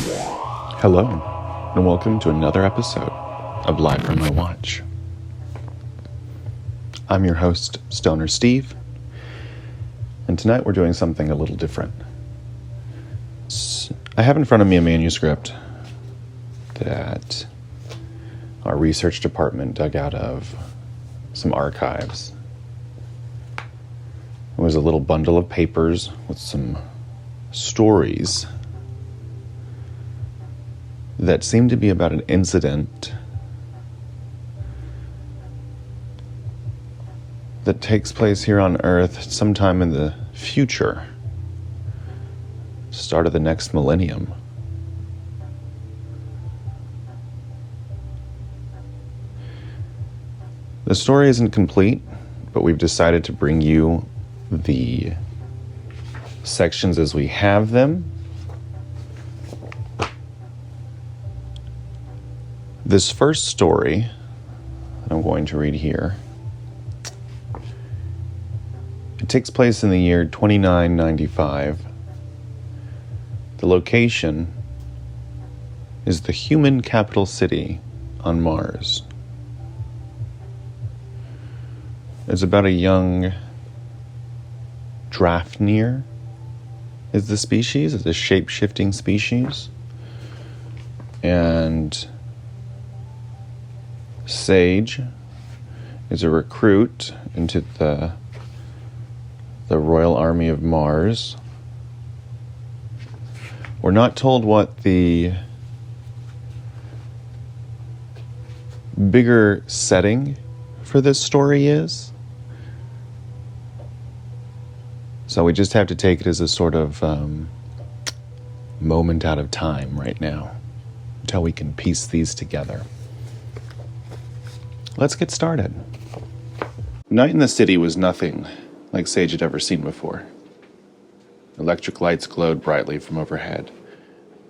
Hello, and welcome to another episode of Live from My Watch. I'm your host, StonerSteve, and tonight we're doing something a little different. I have in front of me a manuscript that our research department dug out of some archives. It was a little bundle of papers with some stories that seemed to be about an incident that takes place here on Earth sometime in the future, start of the next millennium. The story isn't complete, but we've decided to bring you the sections as we have them. This first story that I'm going to read here, it takes place in the year 2995. The location is the human capital city on Mars. It's about a young Drafnir is the species. It's a shape-shifting species. And Sage is a recruit into the Royal Army of Mars. We're not told what the bigger setting for this story is. So we just have to take it as a sort of moment out of time right now until we can piece these together. Let's get started. Night in the city was nothing like Sage had ever seen before. Electric lights glowed brightly from overhead,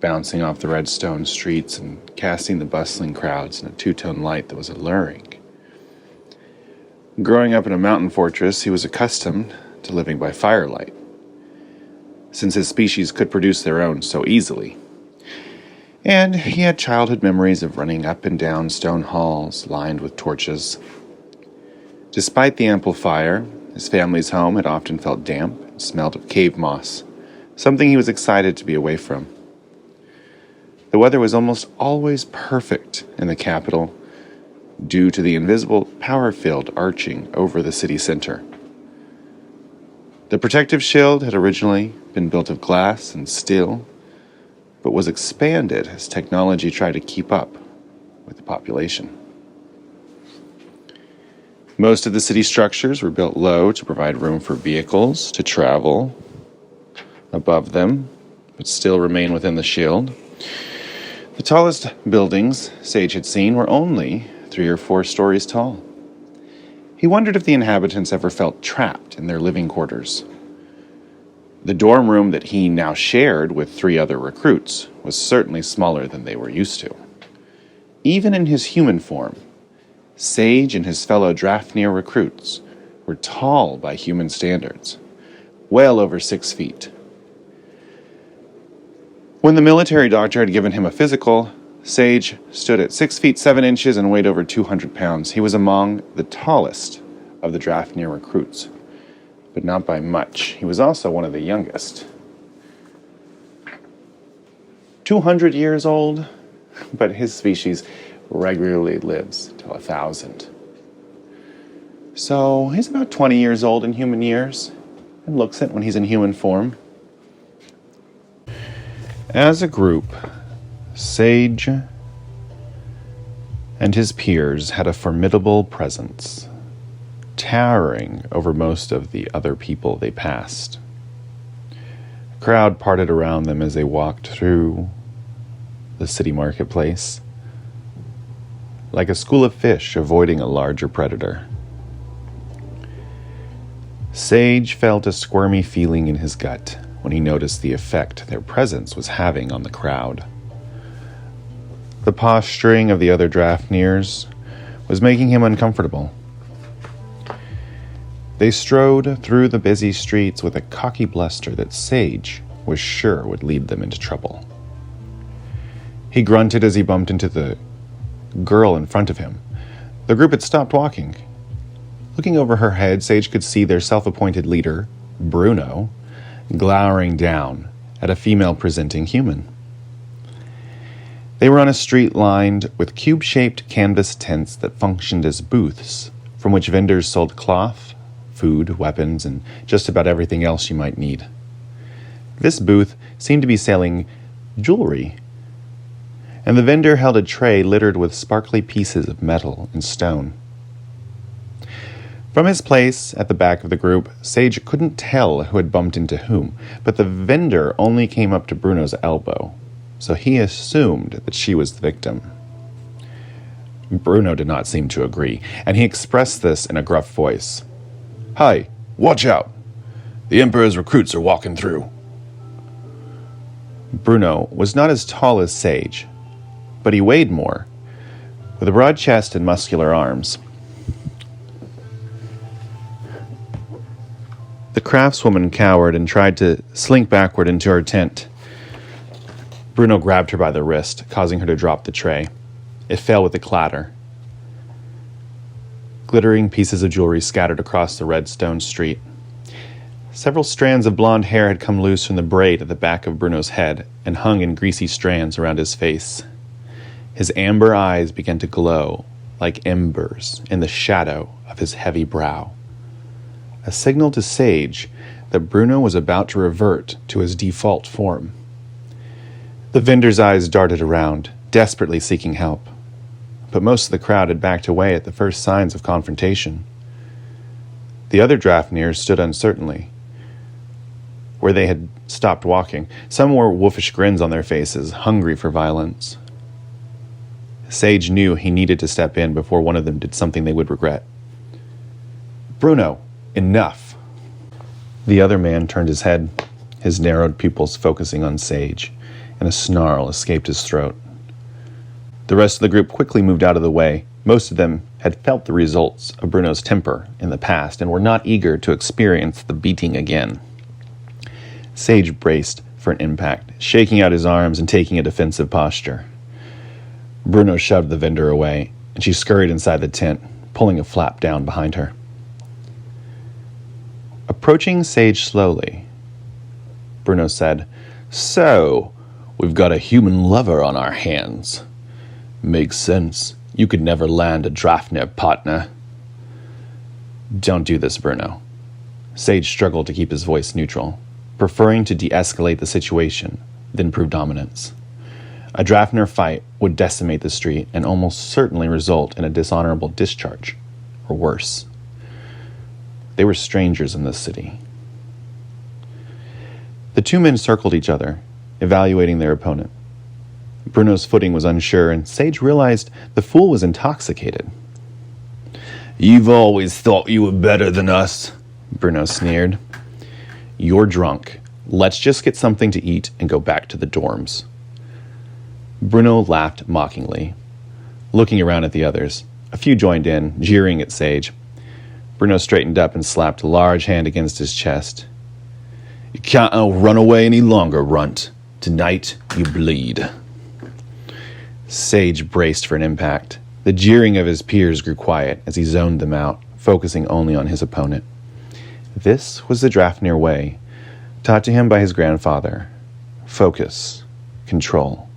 bouncing off the red stone streets and casting the bustling crowds in a two-tone light that was alluring. Growing up in a mountain fortress, he was accustomed to living by firelight, since his species could produce their own so easily. And he had childhood memories of running up and down stone halls lined with torches. Despite the ample fire, his family's home had often felt damp and smelled of cave moss, something he was excited to be away from. The weather was almost always perfect in the capital due to the invisible power field arching over the city center. The protective shield had originally been built of glass and steel, but was expanded as technology tried to keep up with the population. Most of the city structures were built low to provide room for vehicles to travel above them, but still remain within the shield. The tallest buildings Sage had seen were only 3 or 4 stories tall. He wondered if the inhabitants ever felt trapped in their living quarters. The dorm room that he now shared with 3 other recruits was certainly smaller than they were used to. Even in his human form, Sage and his fellow Drafnir recruits were tall by human standards, well over 6 feet. When the military doctor had given him a physical, Sage stood at 6 feet 7 inches and weighed over 200 pounds. He was among the tallest of the Drafnir recruits, but not by much. He was also one of the youngest. 200 years old, but his species regularly lives till 1,000. So he's about 20 years old in human years, and looks it when he's in human form. As a group, Sage and his peers had a formidable presence, towering over most of the other people they passed. A crowd parted around them as they walked through the city marketplace, like a school of fish avoiding a larger predator. Sage felt a squirmy feeling in his gut when he noticed the effect their presence was having on the crowd. The posturing of the other Drafnirs was making him uncomfortable. They strode through the busy streets with a cocky bluster that Sage was sure would lead them into trouble. He grunted as he bumped into the girl in front of him. The group had stopped walking. Looking over her head, Sage could see their self-appointed leader, Bruno, glowering down at a female-presenting human. They were on a street lined with cube-shaped canvas tents that functioned as booths, from which vendors sold cloth, food, weapons, and just about everything else you might need. This booth seemed to be selling jewelry, and the vendor held a tray littered with sparkly pieces of metal and stone. From his place at the back of the group, Sage couldn't tell who had bumped into whom, but the vendor only came up to Bruno's elbow, so he assumed that she was the victim. Bruno did not seem to agree, and he expressed this in a gruff voice. "Hi, watch out! The Emperor's recruits are walking through." Bruno was not as tall as Sage, but he weighed more, with a broad chest and muscular arms. The craftswoman cowered and tried to slink backward into her tent. Bruno grabbed her by the wrist, causing her to drop the tray. It fell with a clatter. Glittering pieces of jewelry scattered across the red stone street. Several strands of blonde hair had come loose from the braid at the back of Bruno's head and hung in greasy strands around his face. His amber eyes began to glow like embers in the shadow of his heavy brow. A signal to Sage that Bruno was about to revert to his default form. The vendor's eyes darted around, desperately seeking help, but most of the crowd had backed away at the first signs of confrontation. The other Drafnirs stood uncertainly, where they had stopped walking. Some wore wolfish grins on their faces, hungry for violence. Sage knew he needed to step in before one of them did something they would regret. "Bruno, enough!" The other man turned his head, his narrowed pupils focusing on Sage, and a snarl escaped his throat. The rest of the group quickly moved out of the way. Most of them had felt the results of Bruno's temper in the past and were not eager to experience the beating again. Sage braced for an impact, shaking out his arms and taking a defensive posture. Bruno shoved the vendor away, and she scurried inside the tent, pulling a flap down behind her. Approaching Sage slowly, Bruno said, "So, we've got a human lover on our hands. Makes sense. You could never land a Drafnir partner." "Don't do this, Bruno." Sage struggled to keep his voice neutral, preferring to de-escalate the situation, then prove dominance. A Drafnir fight would decimate the street and almost certainly result in a dishonorable discharge, or worse. They were strangers in this city. The two men circled each other, evaluating their opponent. Bruno's footing was unsure, and Sage realized the fool was intoxicated. "You've always thought you were better than us," Bruno sneered. "You're drunk. Let's just get something to eat and go back to the dorms." Bruno laughed mockingly, looking around at the others. A few joined in, jeering at Sage. Bruno straightened up and slapped a large hand against his chest. "You can't run away any longer, runt. Tonight, you bleed." Sage braced for an impact. The jeering of his peers grew quiet as he zoned them out, focusing only on his opponent. This was the Drafnir way, taught to him by his grandfather. Focus, control.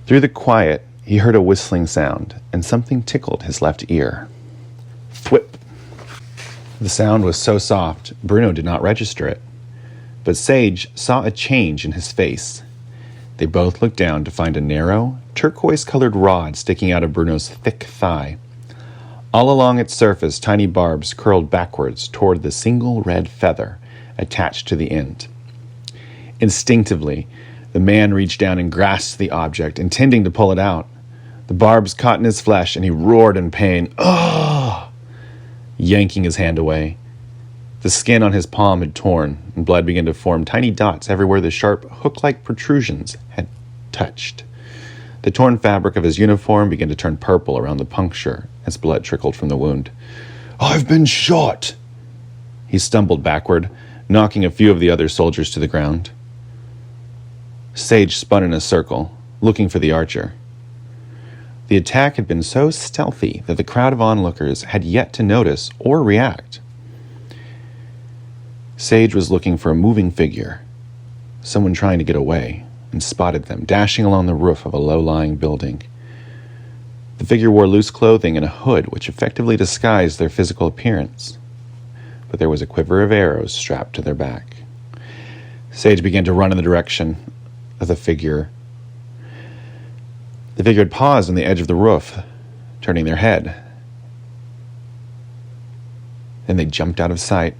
Through the quiet, he heard a whistling sound, and something tickled his left ear. Thwip! The sound was so soft, Bruno did not register it. But Sage saw a change in his face. They both looked down to find a narrow, turquoise-colored rod sticking out of Bruno's thick thigh. All along its surface, tiny barbs curled backwards toward the single red feather attached to the end. Instinctively, the man reached down and grasped the object, intending to pull it out. The barbs caught in his flesh, and he roared in pain, "Ugh!" yanking his hand away. The skin on his palm had torn, and blood began to form tiny dots everywhere the sharp, hook-like protrusions had touched. The torn fabric of his uniform began to turn purple around the puncture as blood trickled from the wound. "I've been shot!" He stumbled backward, knocking a few of the other soldiers to the ground. Sage spun in a circle, looking for the archer. The attack had been so stealthy that the crowd of onlookers had yet to notice or react. Sage was looking for a moving figure, someone trying to get away, and spotted them dashing along the roof of a low-lying building. The figure wore loose clothing and a hood which effectively disguised their physical appearance, but there was a quiver of arrows strapped to their back. Sage began to run in the direction of the figure. The figure had paused on the edge of the roof, turning their head. Then they jumped out of sight.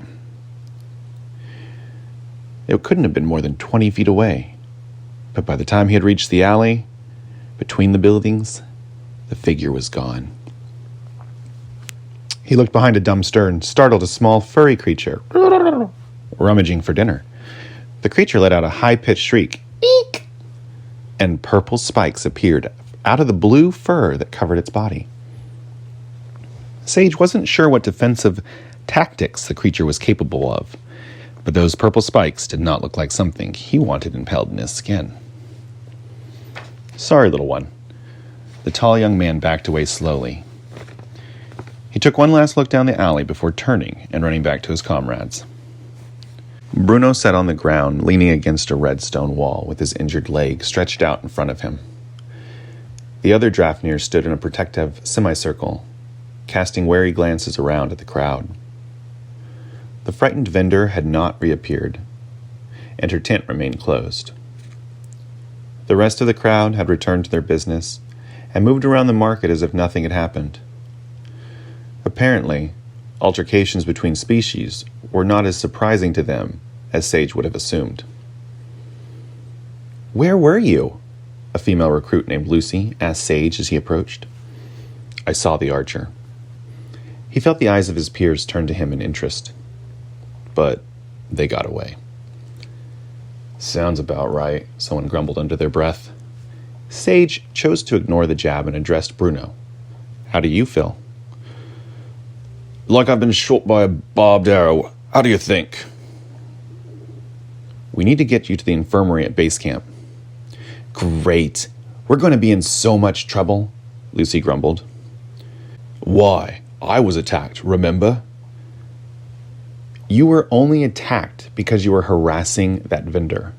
It couldn't have been more than 20 feet away, but by the time he had reached the alley, between the buildings, the figure was gone. He looked behind a dumpster and startled a small furry creature, rummaging for dinner. The creature let out a high-pitched shriek, "Eek!" and purple spikes appeared out of the blue fur that covered its body. Sage wasn't sure what defensive tactics the creature was capable of, but those purple spikes did not look like something he wanted impaled in his skin. "Sorry, little one." The tall young man backed away slowly. He took one last look down the alley before turning and running back to his comrades. Bruno sat on the ground, leaning against a red stone wall with his injured leg stretched out in front of him. The other Drafnir stood in a protective semicircle, casting wary glances around at the crowd. The frightened vendor had not reappeared, and her tent remained closed. The rest of the crowd had returned to their business and moved around the market as if nothing had happened. Apparently, altercations between species were not as surprising to them as Sage would have assumed. "Where were you?" a female recruit named Lucy asked Sage as he approached. "I saw the archer." He felt the eyes of his peers turn to him in interest. "But they got away." "Sounds about right," someone grumbled under their breath. Sage chose to ignore the jab and addressed Bruno. "How do you feel?" "Like I've been shot by a barbed arrow. How do you think?" "We need to get you to the infirmary at base camp." "Great. We're going to be in so much trouble," Lucy grumbled. "Why? I was attacked, remember?" "You were only attacked because you were harassing that vendor."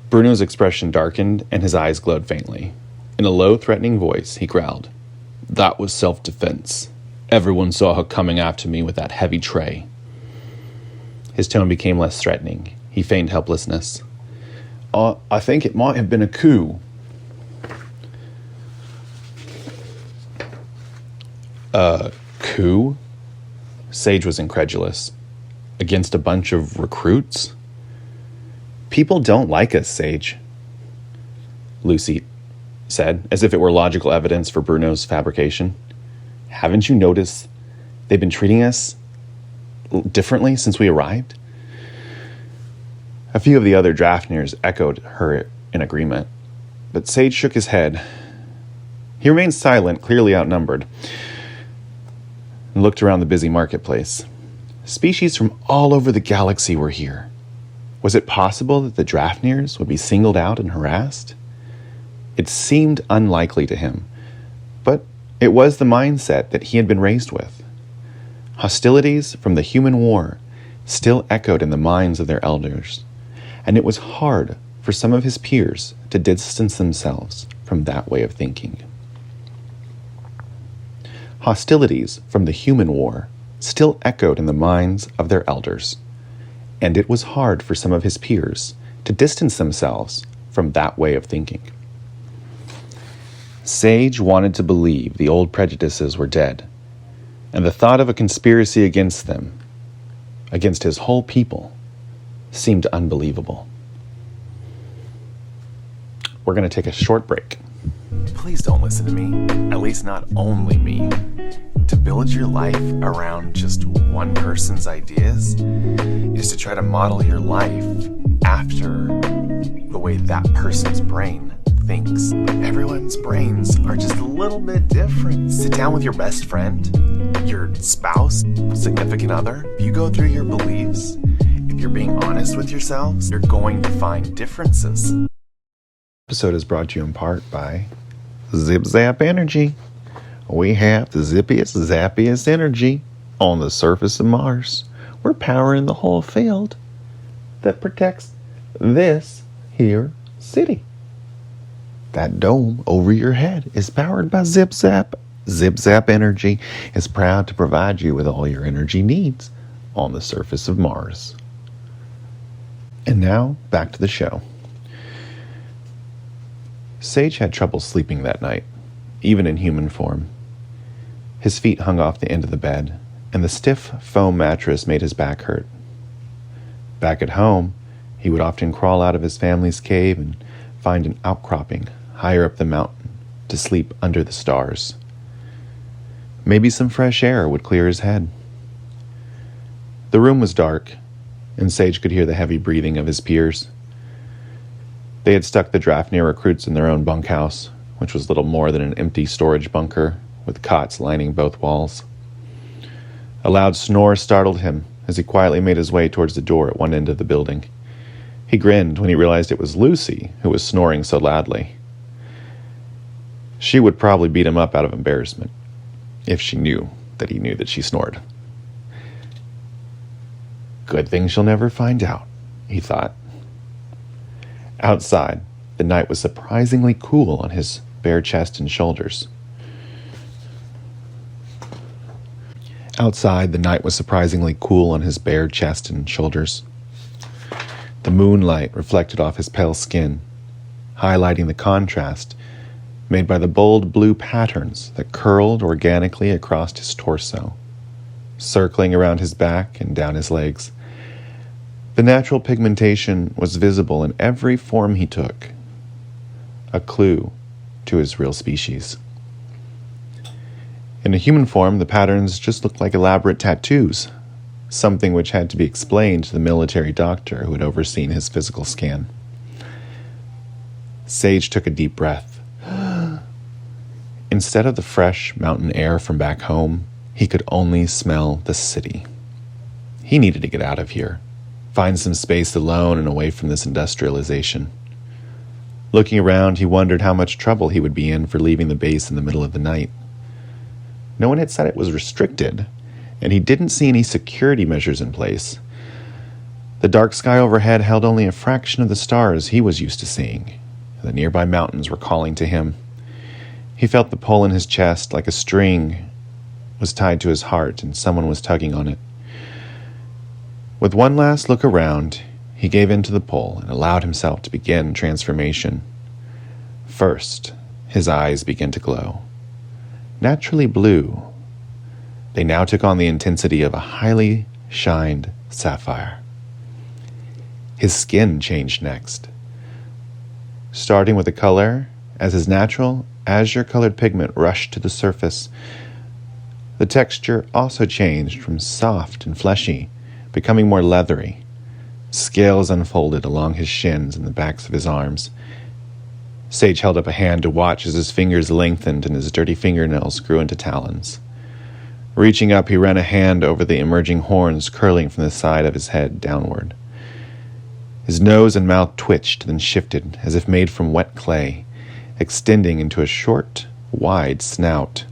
Bruno's expression darkened and his eyes glowed faintly. In a low, threatening voice, he growled, "That was self-defense. Everyone saw her coming after me with that heavy tray." His tone became less threatening. He feigned helplessness. I think it might have been a coup." Coup? Sage was incredulous. "Against a bunch of recruits?" "People don't like us, Sage," Lucy said, as if it were logical evidence for Bruno's fabrication. "Haven't you noticed they've been treating us differently since we arrived?" A few of the other Drafnirs echoed her in agreement, but Sage shook his head. He remained silent, clearly outnumbered, and looked around the busy marketplace. Species from all over the galaxy were here. Was it possible that the Drafnirs would be singled out and harassed? It seemed unlikely to him, but it was the mindset that he had been raised with. Hostilities from the human war still echoed in the minds of their elders, and it was hard for some of his peers to distance themselves from that way of thinking. Hostilities from the human war still echoed in the minds of their elders, and it was hard for some of his peers to distance themselves from that way of thinking. Sage wanted to believe the old prejudices were dead, and the thought of a conspiracy against them, against his whole people, seemed unbelievable. We're going to take a short break. Please don't listen to me, at least not only me. To build your life around just one person's ideas is to try to model your life after the way that person's brain thinks. Everyone's brains are just a little bit different. Sit down with your best friend, your spouse, significant other. If you go through your beliefs, if you're being honest with yourselves, you're going to find differences. Episode is brought to you in part by Zip Zap Energy. We have the zippiest, zappiest energy on the surface of Mars. We're powering the whole field that protects this here city. That dome over your head is powered by Zip Zap. Zip Zap Energy is proud to provide you with all your energy needs on the surface of Mars. And now, back to the show. Sage had trouble sleeping that night, even in human form. His feet hung off the end of the bed, and the stiff foam mattress made his back hurt. Back at home, he would often crawl out of his family's cave and find an outcropping higher up the mountain to sleep under the stars. Maybe some fresh air would clear his head. The room was dark, and Sage could hear the heavy breathing of his peers. They had stuck the Drafnir recruits in their own bunkhouse, which was little more than an empty storage bunker with cots lining both walls. A loud snore startled him as he quietly made his way towards the door at one end of the building. He grinned when he realized it was Lucy who was snoring so loudly. She would probably beat him up out of embarrassment, if she knew that he knew that she snored. Good thing she'll never find out, he thought. Outside, the night was surprisingly cool on his bare chest and shoulders. The moonlight reflected off his pale skin, highlighting the contrast made by the bold blue patterns that curled organically across his torso, circling around his back and down his legs. The natural pigmentation was visible in every form he took, a clue to his real species. In a human form, the patterns just looked like elaborate tattoos, something which had to be explained to the military doctor who had overseen his physical scan. Sage took a deep breath. Instead of the fresh mountain air from back home, he could only smell the city. He needed to get out of here, find some space alone and away from this industrialization. Looking around, he wondered how much trouble he would be in for leaving the base in the middle of the night. No one had said it was restricted, and he didn't see any security measures in place. The dark sky overhead held only a fraction of the stars he was used to seeing. The nearby mountains were calling to him. He felt the pull in his chest like a string was tied to his heart and someone was tugging on it. With one last look around, he gave in to the pull and allowed himself to begin transformation. First, his eyes began to glow. Naturally blue, they now took on the intensity of a highly shined sapphire. His skin changed next, starting with a color as his natural azure-colored pigment rushed to the surface. The texture also changed from soft and fleshy, becoming more leathery. Scales unfolded along his shins and the backs of his arms. Sage held up a hand to watch as his fingers lengthened and his dirty fingernails grew into talons. Reaching up, he ran a hand over the emerging horns curling from the side of his head downward. His nose and mouth twitched, then shifted as if made from wet clay, extending into a short, wide snout.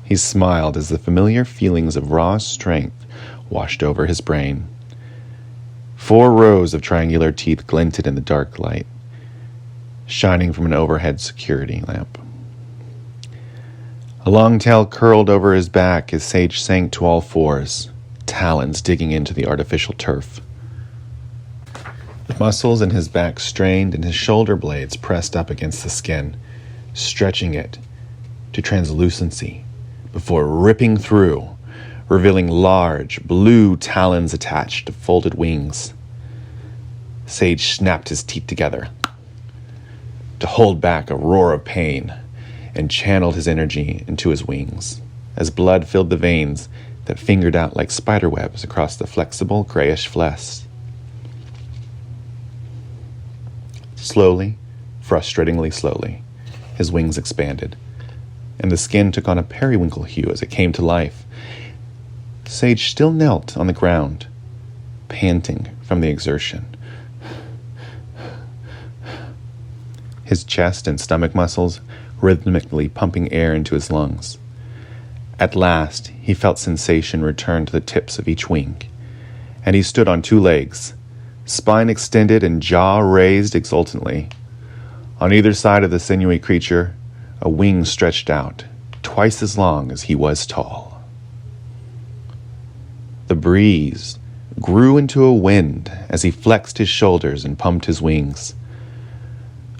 He smiled as the familiar feelings of raw strength washed over his brain. 4 rows of triangular teeth glinted in the dark light, shining from an overhead security lamp. A long tail curled over his back as Sage sank to all fours, talons digging into the artificial turf. The muscles in his back strained and his shoulder blades pressed up against the skin, stretching it to translucency before ripping through, revealing large blue talons attached to folded wings. Sage snapped his teeth together to hold back a roar of pain and channeled his energy into his wings as blood filled the veins that fingered out like spider webs across the flexible grayish flesh. Slowly, frustratingly slowly, his wings expanded, and the skin took on a periwinkle hue as it came to life. Sage still knelt on the ground, panting from the exertion. His chest and stomach muscles rhythmically pumping air into his lungs. At last, he felt sensation return to the tips of each wing, and he stood on 2 legs, spine extended and jaw raised exultantly. On either side of the sinewy creature, a wing stretched out, twice as long as he was tall. The breeze grew into a wind as he flexed his shoulders and pumped his wings.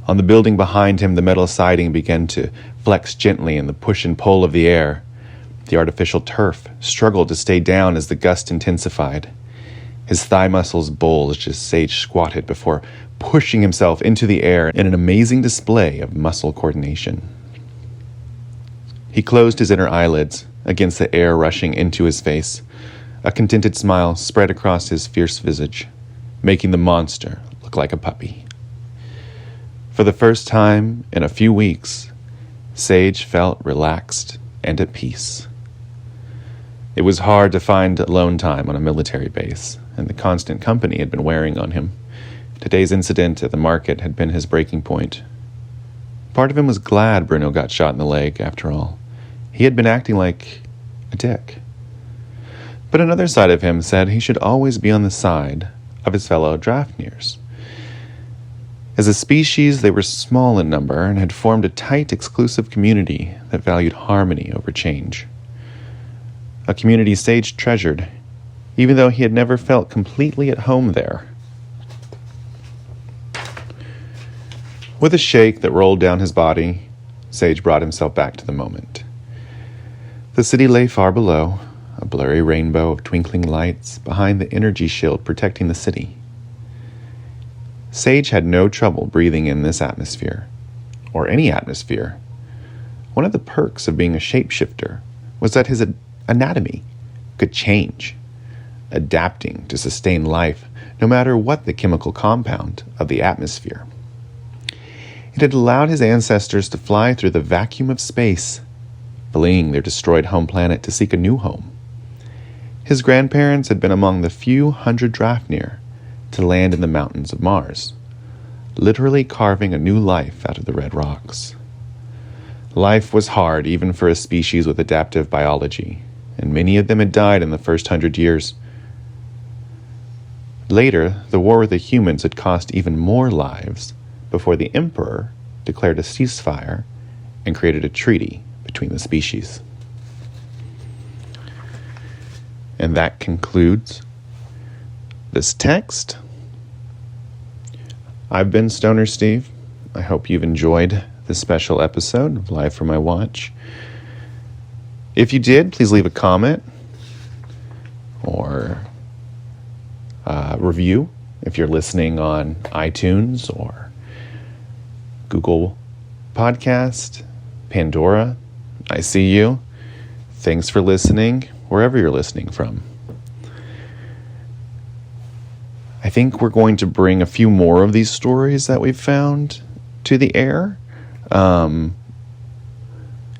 On the building behind him, the metal siding began to flex gently in the push and pull of the air. The artificial turf struggled to stay down as the gust intensified. His thigh muscles bulged as Sage squatted before pushing himself into the air in an amazing display of muscle coordination. He closed his inner eyelids against the air rushing into his face. A contented smile spread across his fierce visage, making the monster look like a puppy. For the first time in a few weeks, Sage felt relaxed and at peace. It was hard to find alone time on a military base, and the constant company had been wearing on him. Today's incident at the market had been his breaking point. Part of him was glad Bruno got shot in the leg, after all. He had been acting like a dick. But another side of him said he should always be on the side of his fellow Drafnirs. As a species, they were small in number and had formed a tight, exclusive community that valued harmony over change. A community Sage treasured, even though he had never felt completely at home there. With a shake that rolled down his body, Sage brought himself back to the moment. The city lay far below, a blurry rainbow of twinkling lights behind the energy shield protecting the city. Sage had no trouble breathing in this atmosphere, or any atmosphere. One of the perks of being a shapeshifter was that his anatomy could change, adapting to sustain life no matter what the chemical compound of the atmosphere. It had allowed his ancestors to fly through the vacuum of space, fleeing their destroyed home planet to seek a new home. His grandparents had been among the few hundred Drafnir to land in the mountains of Mars, literally carving a new life out of the red rocks. Life was hard even for a species with adaptive biology, and many of them had died in the first 100 years. Later, the war with the humans had cost even more lives before the Emperor declared a ceasefire and created a treaty between the species. And that concludes this text. I've been StonerSteve. I hope you've enjoyed this special episode of Live from My Watch. If you did, please leave a comment or review if you're listening on iTunes or Google Podcast, Pandora. I see you. Thanks for listening, wherever you're listening from. I think we're going to bring a few more of these stories that we've found to the air.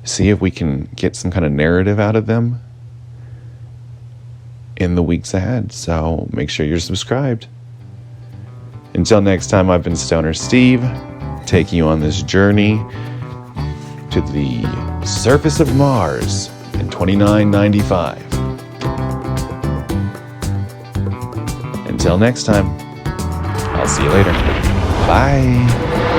See if we can get some kind of narrative out of them in the weeks ahead. So make sure you're subscribed. Until next time, I've been StonerSteve, taking you on this journey to the surface of Mars in 2995. Until next time, I'll see you later. Bye.